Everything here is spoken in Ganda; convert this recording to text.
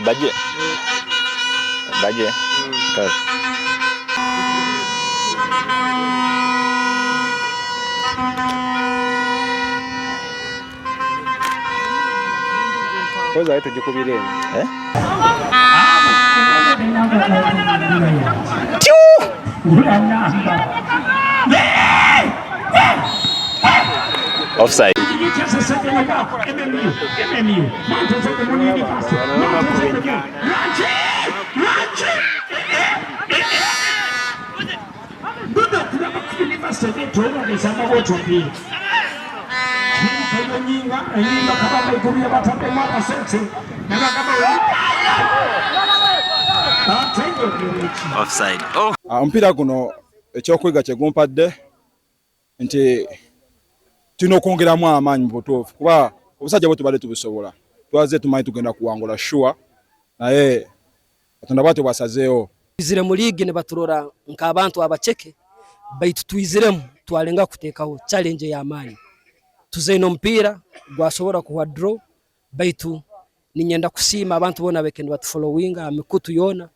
Baje. Kazi. Koza yetu jikubire. Offside. Offside. Mpira guno ekyokwega kyegumpadde nti tino okwongeramu amaanyi mu butuufu kuba obusajja bwe tubadde tubusobola twaze tumanyi tugenda kuwangula sure naye Katonda bwatyo bwasazeewo twizire mu liigi ne baturora nk'abantu abaceke baitu twiziremu twalenga kuteekaho challenge y'amaanyi tuzeino omupiira gwasobora kuwa draw baitu ninyenda kusiima abantu bona bekende batufollowinga amikutu yona